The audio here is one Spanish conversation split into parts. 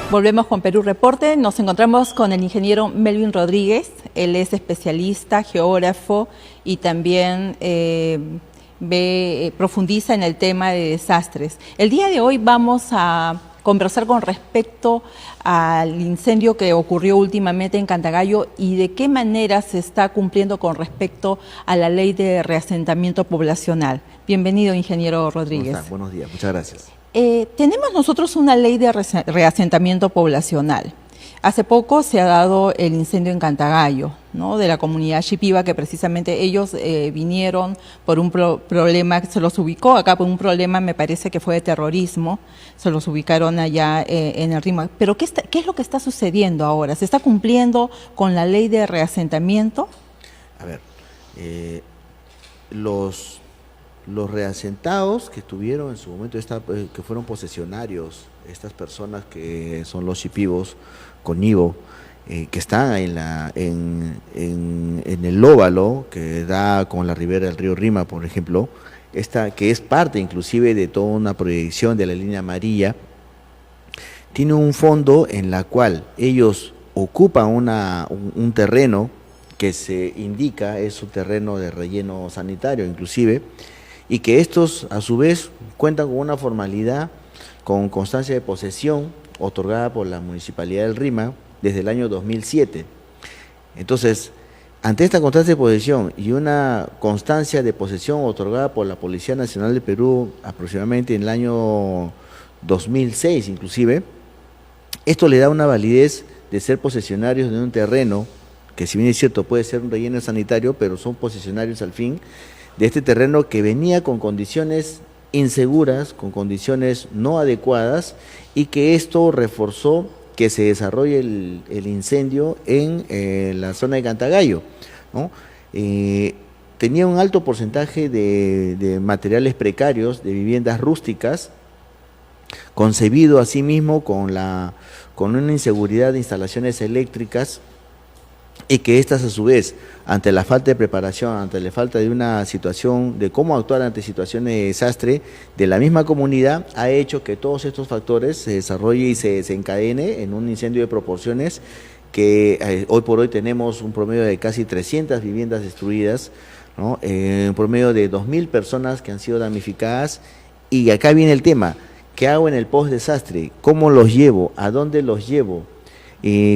Volvemos con Perú Reporte. Nos encontramos con el ingeniero Melvin Rodríguez. Él es especialista, geógrafo y también profundiza en el tema de desastres. El día de hoy vamos a conversar con respecto al incendio que ocurrió últimamente en Cantagallo y de qué manera se está cumpliendo con respecto a la ley de reasentamiento poblacional. Bienvenido, ingeniero Rodríguez. ¿Cómo está? Buenos días, muchas gracias. Tenemos nosotros una ley de reasentamiento poblacional. Hace poco se ha dado el incendio en Cantagallo, ¿no?, de la comunidad Shipiba, que precisamente ellos vinieron por un problema, se los ubicó acá por un problema, me parece que fue de terrorismo, se los ubicaron allá en el Rímac. Pero ¿qué es lo que está sucediendo ahora? ¿Se está cumpliendo con la ley de reasentamiento? A ver, los reasentados que tuvieron en su momento, que fueron posesionarios, estas personas que son los shipibos con Ivo, que están en el Lóbalo, que da con la ribera del río Rima, por ejemplo, que es parte inclusive de toda una proyección de la línea amarilla, tiene un fondo en la cual ellos ocupan un terreno que se indica es un terreno de relleno sanitario inclusive, y que estos a su vez cuentan con una formalidad, con constancia de posesión otorgada por la Municipalidad del Rima desde el año 2007. Entonces, ante esta constancia de posesión y una constancia de posesión otorgada por la Policía Nacional de Perú aproximadamente en el año 2006 inclusive, esto le da una validez de ser posesionarios de un terreno, que si bien es cierto puede ser un relleno sanitario, pero son posesionarios al fin, de este terreno que venía con condiciones inseguras, con condiciones no adecuadas, y que esto reforzó que se desarrolle el incendio en la zona de Cantagallo, ¿no? Tenía un alto porcentaje de materiales precarios, de viviendas rústicas, concebido asimismo con una inseguridad de instalaciones eléctricas, y que estas a su vez, ante la falta de preparación, ante la falta de una situación de cómo actuar ante situaciones de desastre de la misma comunidad, ha hecho que todos estos factores se desarrolle y se desencadene en un incendio de proporciones que hoy por hoy tenemos un promedio de casi 300 viviendas destruidas, ¿no? Un promedio de 2.000 personas que han sido damnificadas. Y acá viene el tema: ¿qué hago en el post-desastre? ¿Cómo los llevo? ¿A dónde los llevo?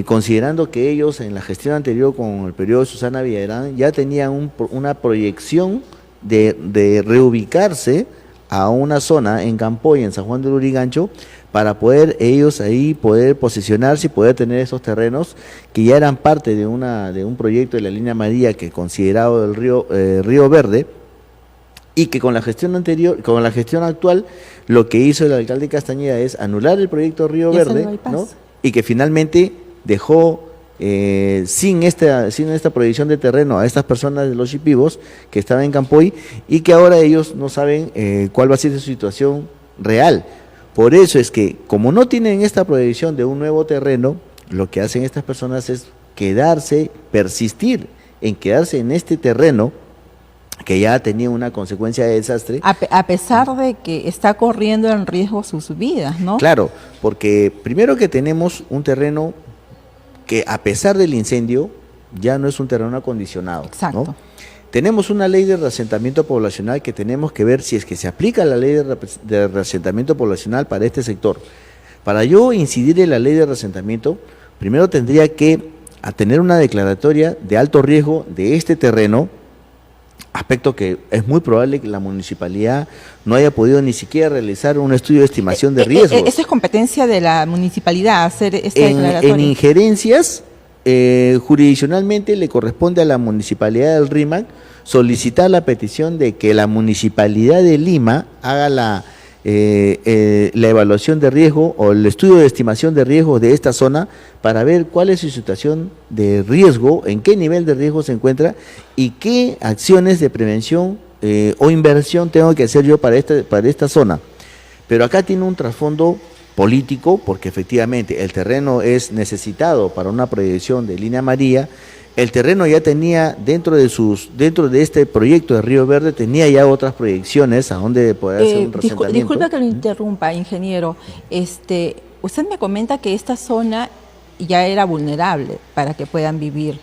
Considerando que ellos en la gestión anterior con el periodo de Susana Villarán ya tenían una proyección de reubicarse a una zona en Campoy, en San Juan del Lurigancho, para poder ellos ahí poder posesionarse y poder tener esos terrenos que ya eran parte de un proyecto de la línea amarilla que considerado el Río Verde, y que con la gestión anterior, con la gestión actual, lo que hizo el alcalde Castañeda es anular el proyecto Río Verde, ¿no?, y que finalmente dejó sin esta proyección de terreno a estas personas de los shipibos que estaban en Campoy, y que ahora ellos no saben cuál va a ser su situación real. Por eso es que, como no tienen esta proyección de un nuevo terreno, lo que hacen estas personas es persistir en quedarse en este terreno que ya tenía una consecuencia de desastre. A pesar de que está corriendo en riesgo sus vidas, ¿no? Claro, porque primero que tenemos un terreno que a pesar del incendio ya no es un terreno acondicionado. Exacto. ¿No? Tenemos una ley de reasentamiento poblacional que tenemos que ver si es que se aplica la ley de reasentamiento poblacional para este sector. Para yo incidir en la ley de reasentamiento, primero tendría que tener una declaratoria de alto riesgo de este terreno, aspecto que es muy probable que la municipalidad no haya podido ni siquiera realizar un estudio de estimación de riesgos. ¿Esa es competencia de la municipalidad hacer esta declaratoria? En injerencias, jurisdiccionalmente le corresponde a la municipalidad del Rímac solicitar la petición de que la municipalidad de Lima haga la evaluación de riesgo o el estudio de estimación de riesgo de esta zona para ver cuál es su situación de riesgo, en qué nivel de riesgo se encuentra y qué acciones de prevención o inversión tengo que hacer yo para esta zona. Pero acá tiene un trasfondo político, porque efectivamente el terreno es necesitado para una proyección de línea amarilla. El terreno ya tenía dentro de este proyecto de Río Verde, tenía ya otras proyecciones a donde poder hacer un reasentamiento. Disculpa que lo interrumpa, ingeniero. usted me comenta que esta zona ya era vulnerable para que puedan vivir.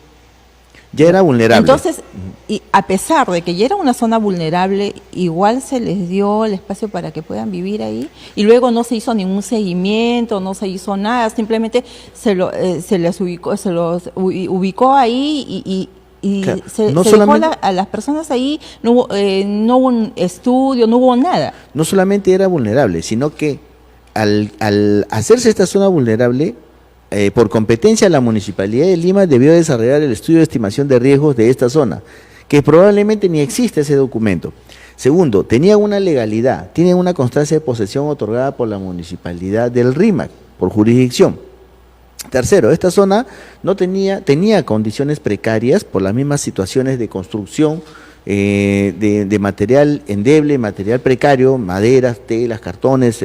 Ya era vulnerable. Entonces, y a pesar de que ya era una zona vulnerable, igual se les dio el espacio para que puedan vivir ahí, y luego no se hizo ningún seguimiento, no se hizo nada, simplemente se los ubicó ahí Claro, se no dejó solamente, a las personas ahí, no hubo un estudio, no hubo nada. no solamente era vulnerable, sino que al hacerse esta zona vulnerable, por competencia la Municipalidad de Lima debió desarrollar el estudio de estimación de riesgos de esta zona, que probablemente ni existe ese documento. Segundo, tenía una legalidad, tiene una constancia de posesión otorgada por la Municipalidad del Rímac, por jurisdicción. Tercero, esta zona tenía condiciones precarias por las mismas situaciones de construcción, de material endeble, material precario, maderas, telas, cartones,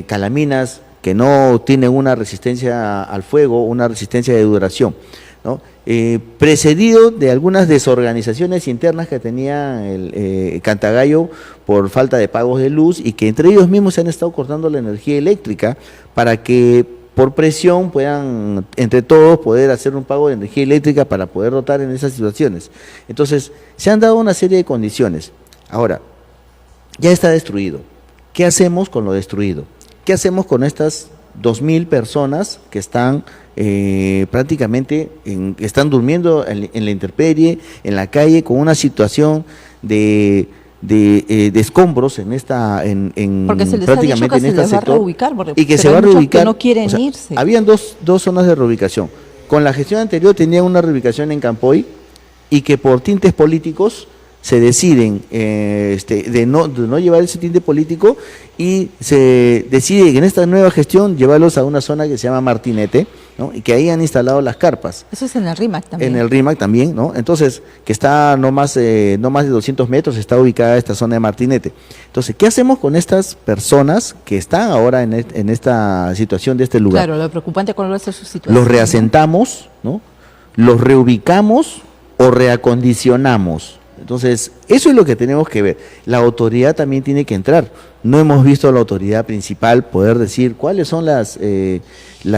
calaminas, que no tienen una resistencia al fuego, una resistencia de duración, ¿no? Precedido de algunas desorganizaciones internas que tenía el Cantagallo por falta de pagos de luz, y que entre ellos mismos se han estado cortando la energía eléctrica para que por presión puedan entre todos poder hacer un pago de energía eléctrica para poder dotar en esas situaciones. Entonces, se han dado una serie de condiciones. Ahora, ya está destruido. ¿Qué hacemos con lo destruido? ¿Qué hacemos con estas 2.000 personas que están prácticamente, durmiendo en la intemperie, en la calle, con una situación de escombros en porque se les prácticamente ha dicho que en este se les va a sector, reubicar, y que se va a reubicar? que no quieren O sea, irse. habían dos zonas de reubicación. Con la gestión anterior tenía una reubicación en Campoy, y que por tintes políticos se deciden de no llevar ese tinte político, y se decide en esta nueva gestión llevarlos a una zona que se llama Martinete, ¿no? Y que ahí han instalado las carpas. Eso es en el RIMAC también. En el RIMAC también, ¿no? Entonces, que está no más de 200 metros, está ubicada esta zona de Martinete. Entonces, ¿qué hacemos con estas personas que están ahora en esta situación de este lugar? Claro, lo preocupante con es su situación. ¿Los reasentamos, ¿no? ¿Los reubicamos o reacondicionamos? Entonces, eso es lo que tenemos que ver. La autoridad también tiene que entrar. No hemos visto a la autoridad principal poder decir cuáles son las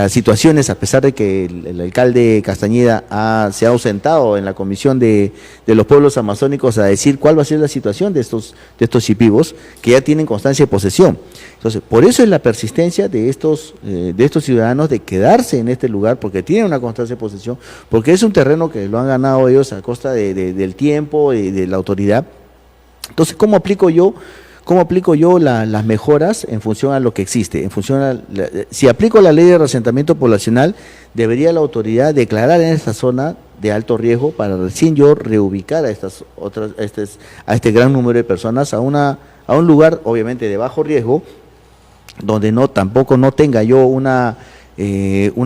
situaciones, a pesar de que el alcalde Castañeda se ha ausentado en la comisión de los pueblos amazónicos a decir cuál va a ser la situación de estos shipibos que ya tienen constancia de posesión. Entonces, por eso es la persistencia de estos ciudadanos de quedarse en este lugar, porque tienen una constancia de posesión, porque es un terreno que lo han ganado ellos a costa del tiempo y de la autoridad. Entonces, ¿cómo aplico yo las mejoras en función a lo que existe? Si aplico la ley de reasentamiento poblacional, debería la autoridad declarar en esta zona de alto riesgo para recién yo reubicar a este gran número de personas a un lugar obviamente de bajo riesgo, donde tampoco no tenga yo una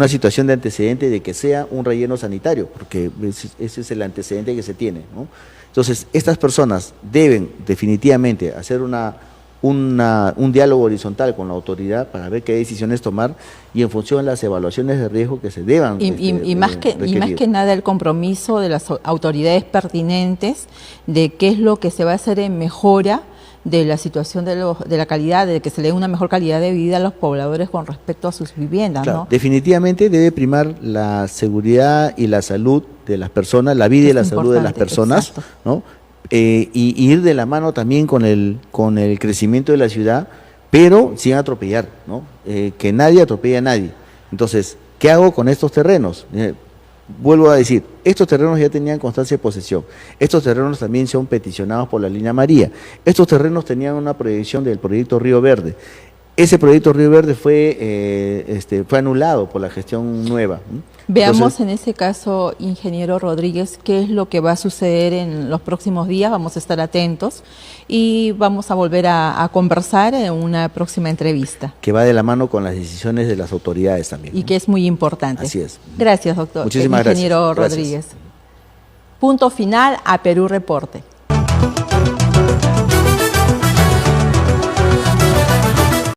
situación de antecedente de que sea un relleno sanitario, porque ese es el antecedente que se tiene, ¿no? Entonces, estas personas deben definitivamente hacer un diálogo horizontal con la autoridad para ver qué decisiones tomar, y en función de las evaluaciones de riesgo que se deban y más que nada el compromiso de las autoridades pertinentes de qué es lo que se va a hacer en mejora de la situación de la calidad, de que se le dé una mejor calidad de vida a los pobladores con respecto a sus viviendas, claro, ¿no? Definitivamente debe primar la seguridad y la salud de las personas, la vida y la salud de las personas, exacto, ¿no? Y ir de la mano también con el crecimiento de la ciudad, pero sin atropellar, ¿no? Que nadie atropelle a nadie. Entonces, ¿qué hago con estos terrenos? Vuelvo a decir, estos terrenos ya tenían constancia de posesión, estos terrenos también son peticionados por la Línea María, estos terrenos tenían una proyección del proyecto Río Verde. Ese proyecto Río Verde fue anulado por la gestión nueva. Veamos Entonces, en ese caso, ingeniero Rodríguez, qué es lo que va a suceder en los próximos días. Vamos a estar atentos y vamos a volver a conversar en una próxima entrevista. Que va de la mano con las decisiones de las autoridades también. Y que es muy importante. Así es. Gracias, doctor. Muchísimas ingeniero gracias. Rodríguez. Punto final a Perú Reporte.